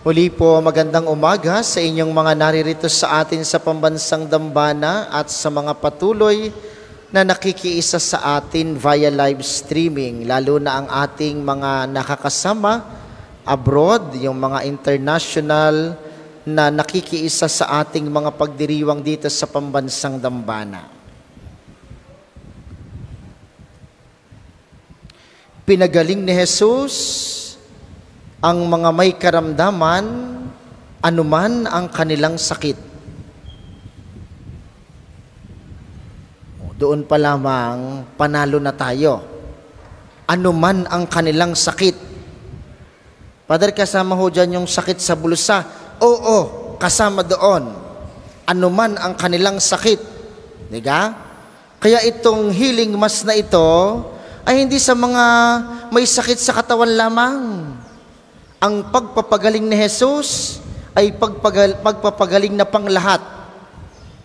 Muli po, magandang umaga sa inyong mga naririto sa atin sa pambansang dambana at sa mga patuloy na nakikiisa sa atin via live streaming, lalo na ang ating mga nakakasama abroad, yung mga international na nakikiisa sa ating mga pagdiriwang dito sa pambansang dambana. Pinagaling ni Jesus ang mga may karamdaman, anuman ang kanilang sakit. Doon pa lamang, panalo na tayo. Anuman ang kanilang sakit. Father, kasama ho dyan yung sakit sa bulsa. Oo, kasama doon. Anuman ang kanilang sakit. Diga? Kaya itong healing mass na ito ay hindi sa mga may sakit sa katawan lamang. Ang pagpapagaling ni Jesus ay pagpapagaling na pang lahat.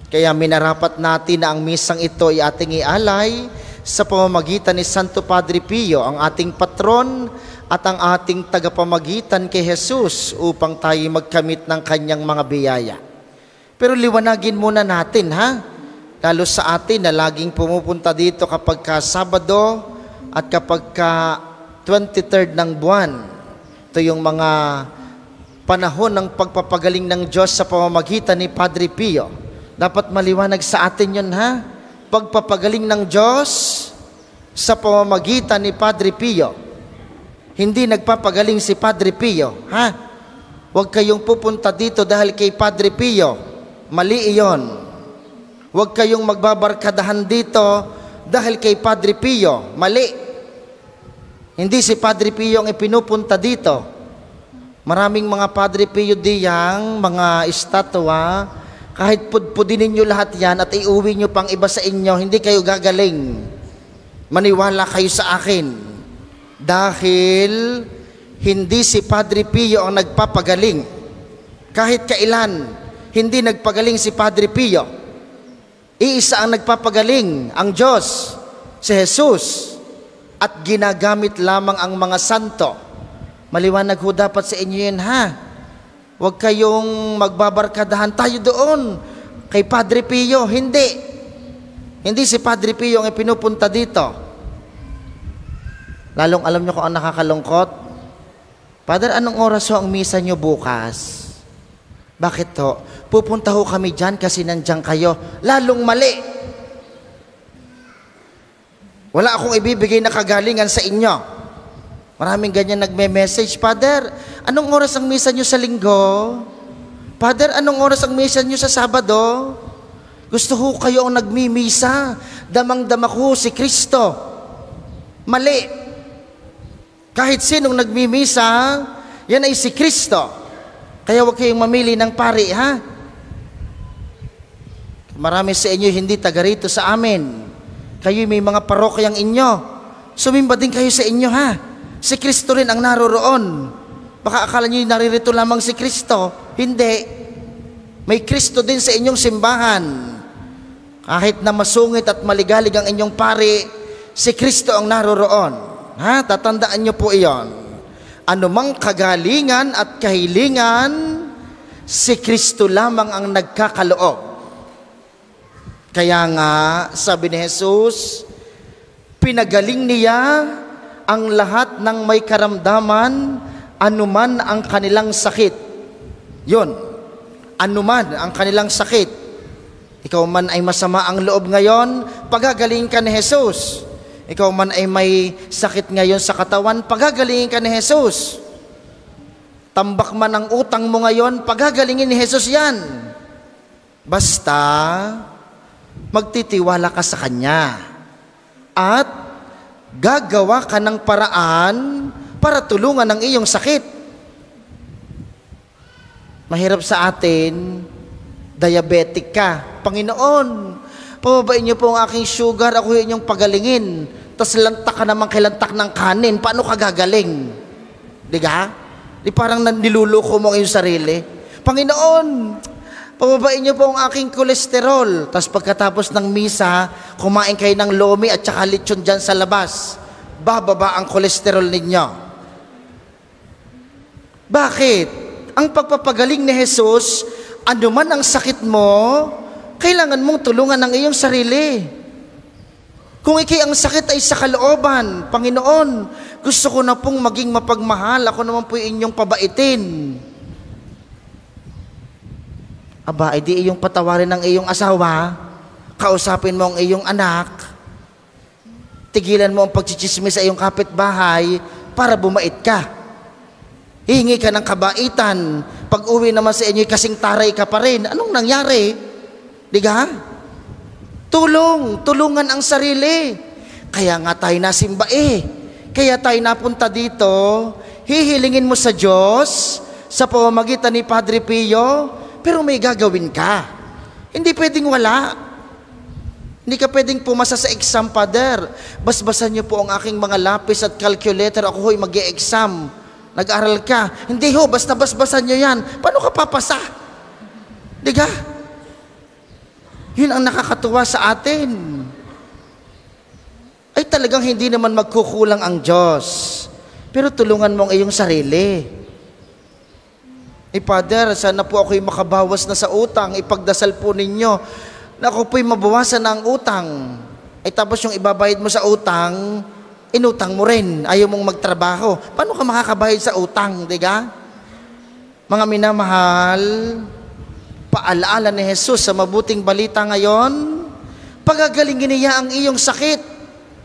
Kaya minarapat natin na ang misang ito ay ating ialay sa pamamagitan ni Santo Padre Pio, ang ating patron at ang ating tagapamagitan kay Jesus upang tayo magkamit ng kanyang mga biyaya. Pero liwanagin muna natin, ha? Lalo sa atin na laging pumupunta dito kapag ka Sabado at kapag ka 23rd ng buwan. Ito yung mga panahon ng pagpapagaling ng Diyos sa pamamagitan ni Padre Pio. Dapat maliwanag sa atin yun, ha? Pagpapagaling ng Diyos sa pamamagitan ni Padre Pio. Hindi nagpapagaling si Padre Pio, ha? Huwag kayong pupunta dito dahil kay Padre Pio. Mali iyon. Huwag kayong magbabarkadahan dito dahil kay Padre Pio. Mali. Hindi si Padre Pio ang ipinupunta dito. Maraming mga Padre Pio diyang, mga estatwa, kahit pudpudin ninyo lahat yan at iuwi nyo pang iba sa inyo, hindi kayo gagaling. Maniwala kayo sa akin. Dahil hindi si Padre Pio ang nagpapagaling. Kahit kailan, hindi nagpagaling si Padre Pio. Iisa ang nagpapagaling, ang Diyos, si Jesus. At ginagamit lamang ang mga santo. Maliwanag ho dapat sa inyo yun, ha? Huwag kayong magbabarkadahan tayo doon kay Padre Pio. Hindi. Hindi si Padre Pio ang ipinupunta dito. Lalong alam nyo kung ang nakakalungkot? Father, anong oras ho ang misa nyo bukas? Bakit ho? Pupunta ho kami dyan kasi nandyan kayo. Lalong mali. Wala akong ibibigay na kagalingan sa inyo. Maraming ganyan nagme-message, Father, anong oras ang misa nyo sa linggo? Father, anong oras ang misa nyo sa Sabado? Gusto ho kayo ang nagmimisa. Damang-dama ko si Kristo. Mali. Kahit sinong nagmimisa, yan ay si Kristo. Kaya huwag kayong mamili ng pari, ha? Marami sa inyo hindi taga rito sa amin. Kayo may mga parokyang inyo. Sumimba din kayo sa inyo, ha? Si Kristo rin ang naroroon. Baka akala nyo naririto lamang si Kristo. Hindi. May Kristo din sa inyong simbahan. Kahit na masungit at maligalig ang inyong pari, si Kristo ang naroroon. Ha? Tatandaan nyo po iyon. Anumang kagalingan at kahilingan, si Kristo lamang ang nagkakaloob. Kaya nga, sabi ni Jesus, pinagaling niya ang lahat ng may karamdaman, anuman ang kanilang sakit. Yun, anuman ang kanilang sakit. Ikaw man ay masama ang loob ngayon, pagagaling ka ni Jesus. Ikaw man ay may sakit ngayon sa katawan, pagagalingin ka ni Jesus. Tambak man ang utang mo ngayon, pagagalingin ni Jesus yan. Basta magtitiwala ka sa Kanya at gagawa ka ng paraan para tulungan ang iyong sakit. Mahirap sa atin, diabetic ka. Panginoon, pababain niyo po ang aking sugar, ako yun yung pagalingin. Tas lantak ka naman kay lantak ng kanin, paano ka gagaling? Diga? Di parang niluluko mo ang iyong sarili. Panginoon, pababain niyo po ang aking kolesterol. Tapos pagkatapos ng misa, kumain kayo ng lomi at saka lechon dyan sa labas. Bababa ang kolesterol ninyo. Bakit? Ang pagpapagaling ni Jesus, anuman ang sakit mo, kailangan mong tulungan ang iyong sarili. Kung ikay ang sakit ay sa kalooban, Panginoon, gusto ko na pong maging mapagmahal, ako naman po inyong pabaitin. Aba, edi iyong patawarin ng iyong asawa, kausapin mo ang iyong anak, tigilan mo ang pagchichismis sa iyong kapitbahay para bumait ka. Hihingi ka ng kabaitan, pag uwi naman sa inyo, kasing taray ka pa rin. Anong nangyari? Diga? Tulungan ang sarili. Kaya nga tayo nasimba Kaya tayo napunta dito, hihilingin mo sa Diyos, sa pamamagitan ni Padre Pio, pero may gagawin ka. Hindi pwedeng wala. Hindi ka pwedeng pumasa sa exam, Father. Basbasan niyo po ang aking mga lapis at calculator. Ako ho'y mag-e-exam. Nag-aral ka. Hindi ho, basta basbasan niyo yan. Paano ka papasa? Diga? Yun ang nakakatuwa sa atin. Ay talagang hindi naman magkukulang ang Diyos. Pero tulungan mo ang iyong sarili. Father, sana po ako'y makabawas na sa utang. Ipagdasal po ninyo na ako po'y mabawasan na ang utang. Tapos yung ibabayad mo sa utang, inutang mo rin. Ayaw mong magtrabaho. Paano ka makakabayad sa utang, diga? Mga minamahal, paalaala ni Jesus sa mabuting balita ngayon, pagagalingin niya ang iyong sakit.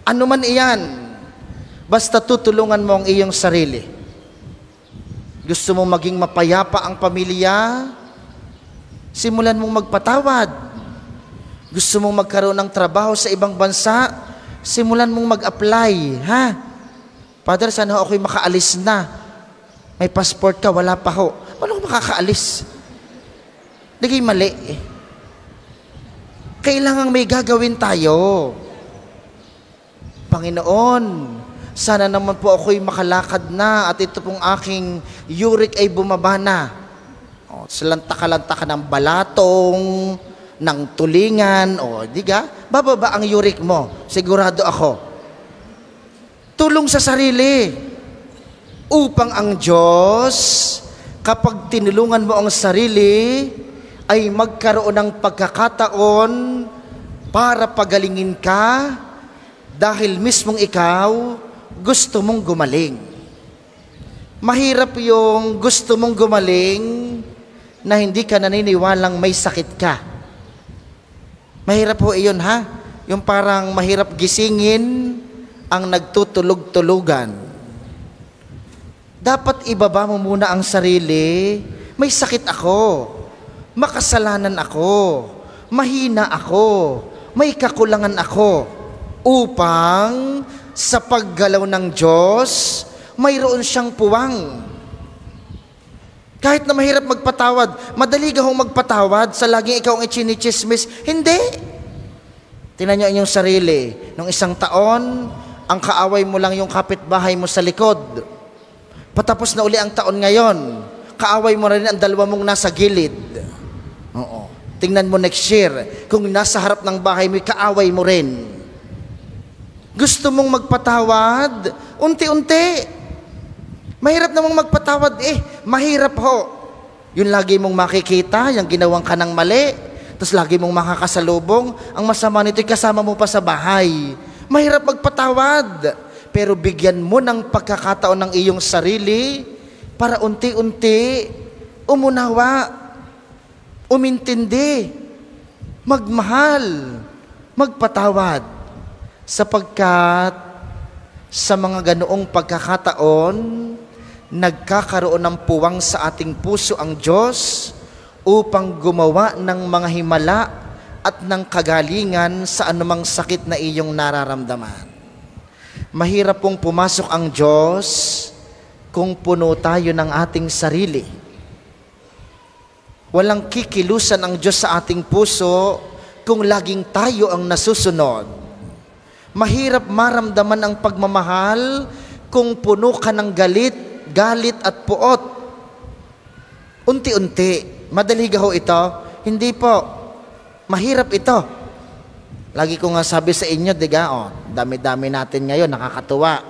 Ano man iyan, basta tutulungan mo ang iyong sarili. Gusto mong maging mapayapa ang pamilya? Simulan mong magpatawad. Gusto mong magkaroon ng trabaho sa ibang bansa? Simulan mong mag-apply, ha? Father, sana ako'y makaalis na. May passport ka, wala pa ho. Paano ko makakaalis? Hindi mali. Kailangang may gagawin tayo. Panginoon, sana naman po ako'y makalakad na at ito pong aking uric ay bumaba na. Salanta-kalanta ka ng balatong, ng tulingan, diga, bababa ang uric mo. Sigurado ako. Tulong sa sarili. Upang ang Diyos, kapag tinulungan mo ang sarili, ay magkaroon ng pagkakataon para pagalingin ka dahil mismong ikaw gusto mong gumaling. Mahirap yung gusto mong gumaling na hindi ka naniniwalang may sakit ka. Mahirap po iyon, ha? Yung parang mahirap gisingin ang nagtutulog-tulugan. Dapat ibaba mo muna ang sarili. May sakit ako. Makasalanan ako. Mahina ako. May kakulangan ako. Upang sa paggalaw ng Diyos, mayroon siyang puwang. Kahit na mahirap magpatawad, madali ka hong magpatawad sa laging ikaw ang ichinichismis. Hindi. Tingnan niyo inyong sarili. Nung isang taon, ang kaaway mo lang yung kapitbahay mo sa likod. Patapos na uli ang taon ngayon, kaaway mo rin ang dalawa mong nasa gilid. Oo. Tingnan mo next year, kung nasa harap ng bahay mo, kaaway mo rin. Gusto mong magpatawad? Unti-unti. Mahirap namang magpatawad mahirap ho. Yung lagi mong makikita, yung ginawang ka ng mali, tapos lagi mong makakasalubong, ang masama nito'y kasama mo pa sa bahay. Mahirap magpatawad. Pero bigyan mo ng pagkakataon ng iyong sarili para unti-unti umunawa, umintindi, magmahal, magpatawad. Sapagkat sa mga ganoong pagkakataon, nagkakaroon ng puwang sa ating puso ang Diyos upang gumawa ng mga himala at ng kagalingan sa anumang sakit na iyong nararamdaman. Mahirap pong pumasok ang Diyos kung puno tayo ng ating sarili. Walang kikilusan ang Diyos sa ating puso kung laging tayo ang nasusunod. Mahirap maramdaman ang pagmamahal kung puno ka ng galit at puot. Unti-unti. Madali gaho ito? Hindi po. Mahirap ito. Lagi ko nga sabi sa inyo, diga, dami-dami natin ngayon, nakakatuwa.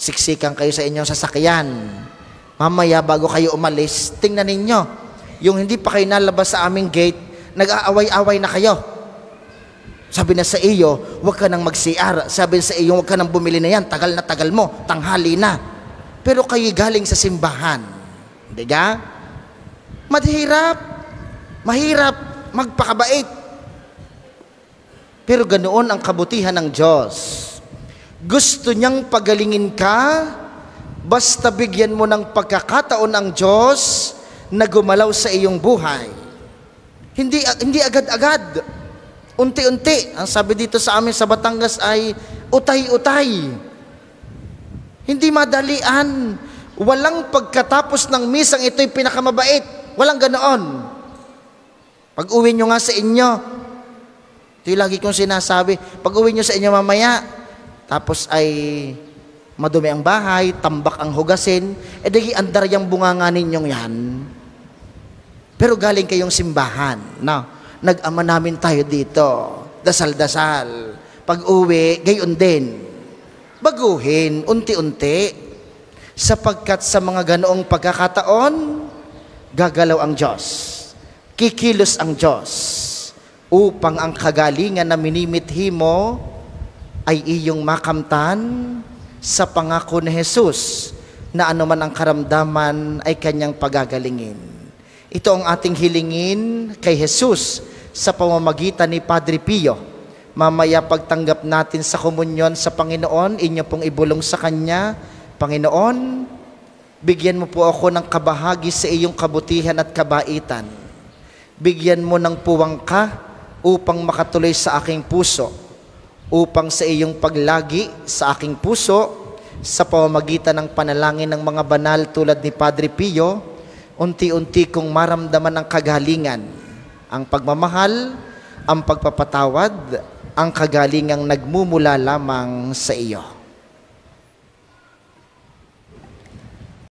Siksikan kayo sa inyong sasakyan. Mamaya bago kayo umalis, tingnan ninyo, yung hindi pa kayo nalabas sa aming gate, nag-aaway-away na kayo. Sabi na sa iyo, huwag ka nang mag-CR. Sabi na sa iyo, huwag ka nang bumili na yan, tagal na tagal mo, tanghali na. Pero kayo galing sa simbahan. Hindi ka? Mahirap magpakabait. Pero ganoon ang kabutihan ng Diyos. Gusto niyang pagalingin ka, basta bigyan mo ng pagkakataon ang Diyos na gumalaw sa iyong buhay. Hindi agad-agad. Unti-unti. Ang sabi dito sa amin sa Batangas ay utay-utay. Hindi madalian. Walang pagkatapos ng misang ito'y pinakamabait. Walang ganoon. Pag uwi nyo nga sa inyo, ito'y lagi kong sinasabi, pag uwi nyo sa inyo mamaya, tapos ay madumi ang bahay, tambak ang hugasin, dagi andar yung bunganga ninyong yan. Pero galing kayong simbahan, no? Nag-ama namin tayo dito, dasal-dasal. Pag uwi, gayon din. Baguhin, unti-unti, sapagkat sa mga ganoong pagkakataon, gagalaw ang Diyos. Kikilos ang Diyos upang ang kagalingan na minimithi mo ay iyong makamtan sa pangako ni Jesus na anuman ang karamdaman ay kanyang pagagalingin. Ito ang ating hilingin kay Jesus sa pamamagitan ni Padre Pio. Mamaya pagtanggap natin sa komunyon sa Panginoon, inyo pong ibulong sa Kanya, Panginoon, bigyan mo po ako ng kabahagi sa iyong kabutihan at kabaitan. Bigyan mo ng puwang ka upang makatuloy sa aking puso, upang sa iyong paglagi sa aking puso, sa pamamagitan ng panalangin ng mga banal tulad ni Padre Pio, unti-unti kong maramdaman ang kagalingan, ang pagmamahal, ang pagpapatawad, ang kagalingang nagmumula lamang sa iyo.